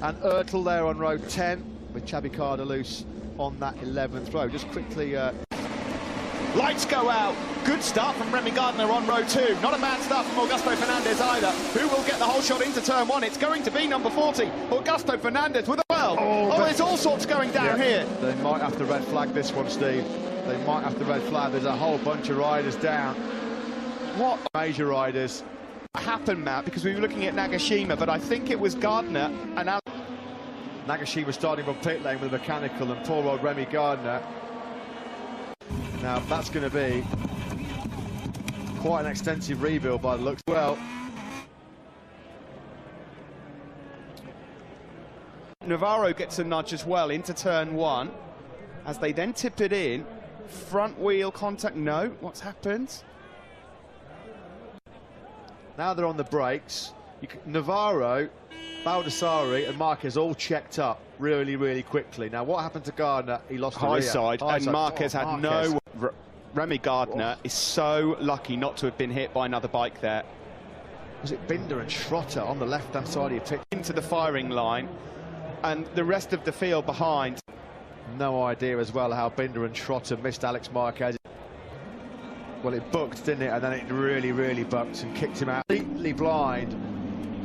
And Ertl there on row 10, with Xavi Cardelus on that 11th row. Just quickly... Lights go out. Good start from Remy Gardner on row 2. Not a bad start from Augusto Fernandez either. Who will get the whole shot into turn 1? It's going to be number 40, Augusto Fernandez with a well. Oh, there's all sorts going down here. They might have to red flag this one, Steve. They might have to red flag. There's a whole bunch of riders down. What major riders? Happened, Matt, because we were looking at Nagashima, but I think it was Gardner and Nagashima starting from pit lane with a mechanical, and poor old Remy Gardner. Now that's going to be quite an extensive rebuild by the looks. Well, Navarro gets a nudge as well into turn 1 as they then tip it in. Front wheel contact. No, what's happened? Now they're on the brakes. Navarro, Baldassari and Marquez all checked up really quickly. Now what happened to Gardner? He lost the high rear. Side, and Marquez had no... Remy Gardner is so lucky not to have been hit by another bike there. Was it Binder and Schrotter on the left-hand side of your pitch? Into the firing line, and the rest of the field behind. No idea as well how Binder and Schrotter missed Alex Marquez. Well, it booked, didn't it? And then it really bucked and kicked him out. Completely blind.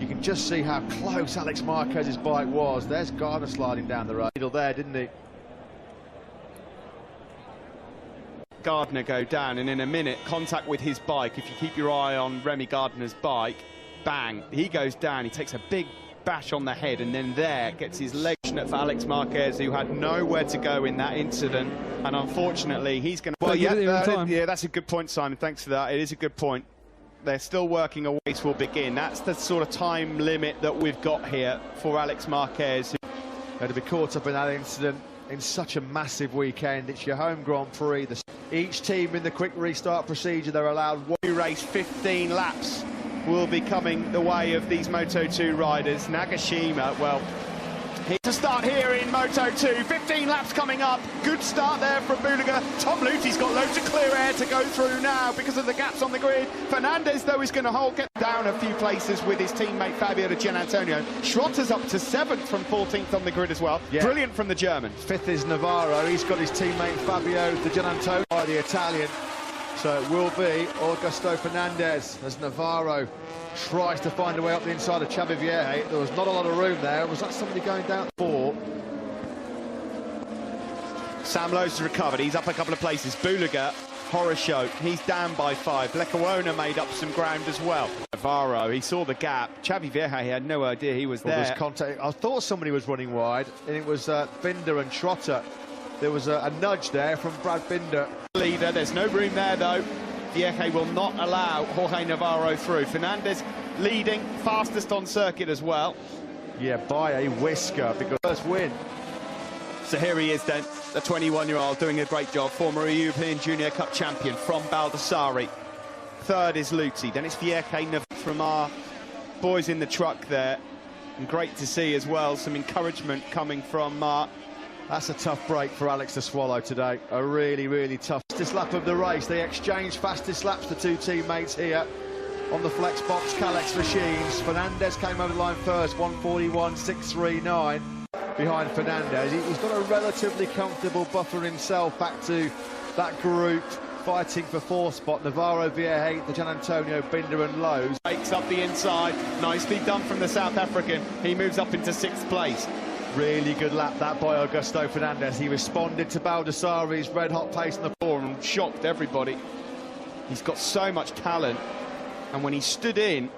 You can just see how close Alex Marquez's bike was. There's Gardner sliding down the road there, didn't he? Gardner go down, and in a minute, contact with his bike. If you keep your eye on Remy Gardner's bike, bang, he goes down. He takes a big bash on the head, and then there gets his leg for Alex Marquez, who had nowhere to go in that incident, and unfortunately he's going to... Well, yeah, that's a good point, Simon. Thanks for that. It is a good point. They're still working a race will begin. That's the sort of time limit that we've got here for Alex Marquez. To be caught up in that incident in such a massive weekend. It's your home Grand Prix. Each team in the quick restart procedure, they're allowed one race. 15 laps will be coming the way of these Moto2 riders. Nagashima, well, to start here in Moto2, 15 laps coming up. Good start there from Bulega. Tom Luti's got loads of clear air to go through now because of the gaps on the grid. Fernandez, though, is going to get down a few places with his teammate Fabio de Gianantonio. Schrotter's up to 7th from 14th on the grid as well. Yeah. Brilliant from the German. 5th is Navarro. He's got his teammate Fabio de Gianantonio, the Italian. So it will be Augusto Fernandez as Navarro tries to find a way up the inside of Xavi Vierge. There was not a lot of room there. Was that somebody going down 4? Sam Lowe's has recovered. He's up a couple of places. Bulega, horror show. He's down by 5. Lecuona made up some ground as well. Navarro, he saw the gap. Xavi Vierge, he had no idea he was there. Contact. I thought somebody was running wide, and it was Binder and Schrotter. There was a nudge there from Brad Binder. Leader, there's no room there though. Vierge will not allow Jorge Navarro through. Fernandez leading, fastest on circuit as well. Yeah, by a whisker, because first win. So here he is then, the 21-year-old doing a great job, former European Junior Cup champion from Baldassari. 3rd is Luti, then it's Vierge from our boys in the truck there. And great to see as well some encouragement coming from That's a tough break for Alex to swallow today. A really tough. Fastest lap of the race. They exchanged fastest laps, the two teammates here on the flex box Calex machines. Fernandez came over the line first, 141.639 behind Fernandez. He's got a relatively comfortable buffer himself back to that group fighting for 4th spot. Navarro, Vierge, the Gianantonio, Binder and Lowe's. Breaks up the inside. Nicely done from the South African. He moves up into 6th place. Really good lap that by Augusto Fernandez. He responded to Baldassari's red-hot pace in the floor and shocked everybody. He's got so much talent, and when he stood in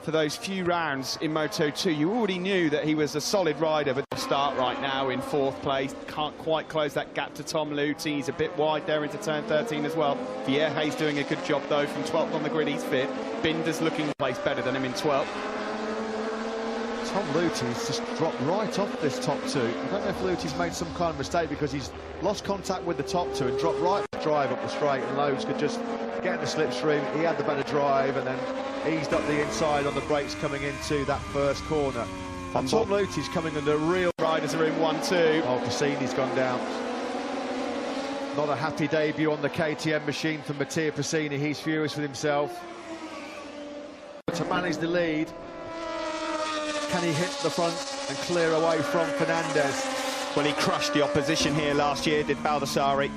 for those few rounds in Moto2, you already knew that he was a solid rider, but the start right now in 4th place. Can't quite close that gap to Tom Luti. He's a bit wide there into turn 13 as well. Vierge's doing a good job though from 12th on the grid. He's 5th. Binder's looking place better than him in 12th. Tom Luti's just dropped right off this top 2. I don't know if Luti's made some kind of mistake because he's lost contact with the top 2 and dropped right drive up the straight, and Lowe's could just get in the slipstream. He had the better drive and then eased up the inside on the brakes coming into that first corner. And Tom Luti's coming under real... Riders are in 1-2. Oh, Cassini's gone down. Not a happy debut on the KTM machine for Mattia Pacini. He's furious with himself. To manage the lead. Can he hit the front and clear away from Fernandez? Well, he crushed the opposition here last year, did Baldassari.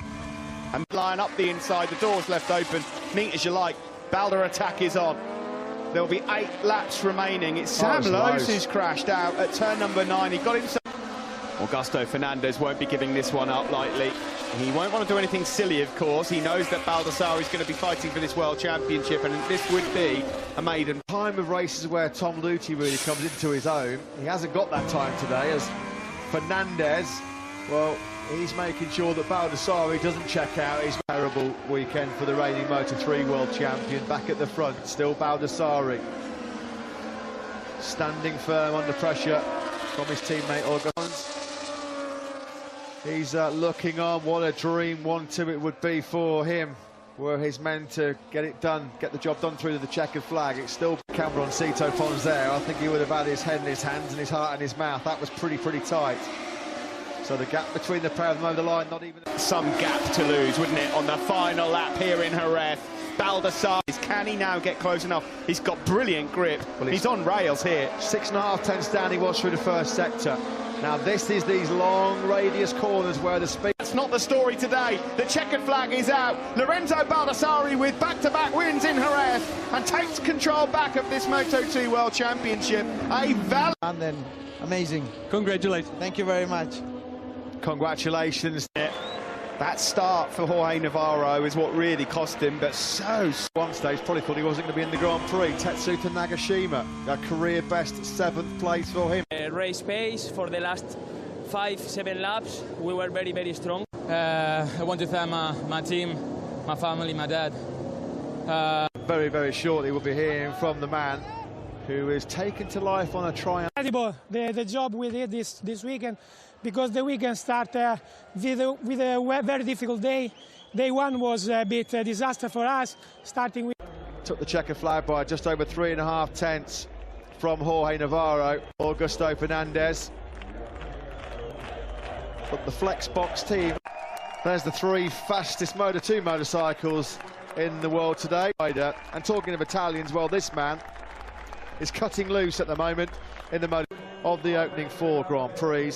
And line up the inside, the door's left open, neat as you like. Balder attack is on. There'll be 8 laps remaining. It's Sam Lowe's who's crashed out at turn number 9. He got himself... Augusto Fernandez won't be giving this one up lightly. He won't want to do anything silly, of course. He knows that Baldassari is going to be fighting for this World Championship, and this would be a maiden. Time of races where Tom Luthi really comes into his own. He hasn't got that time today, as Fernandez, well, he's making sure that Baldassari doesn't check out. His terrible weekend for the reigning Moto3 World Champion. Back at the front, still Baldassari. Standing firm under pressure from his teammate Augusto. He's looking on. What a dream 1-2 it would be for him, were his men to get it done, get the job done through to the checkered flag. It's still Cameron Cito Pons there. I think he would have had his head in his hands and his heart in his mouth. That was pretty tight. So the gap between the pair of them over the line, not even... Some gap to lose, wouldn't it, on the final lap here in Jerez. Baldassari, can he now get close enough? He's got brilliant grip. Well, he's on rails here. 6.5 tenths down he was through the first sector. Now this is these long radius corners where the speed... That's not the story today. The checkered flag is out. Lorenzo Baldassari with back-to-back wins in Jerez and takes control back of this Moto2 World Championship. And then amazing. Congratulations. Thank you very much. Congratulations. That start for Jorge Navarro is what really cost him, but so... One stage probably thought he wasn't going to be in the Grand Prix. Tetsuta Nagashima, a career best 7th place for him. Race pace for the last 5-7 laps, we were very strong. I want to thank my team, my family, my dad. Very shortly we'll be hearing from the man who is taken to life on a triumph. Incredible, the job we did this weekend, because the weekend started with a very difficult day. Day 1 was a bit disaster for us, starting with... Took the checkered flag by just over 3.5 tenths from Jorge Navarro. Augusto Fernandez. But the flex box team, there's the 3 fastest Moto2 motorcycles in the world today. And talking of Italians, well, this man is cutting loose at the moment in the motor of the opening 4 Grand Prix.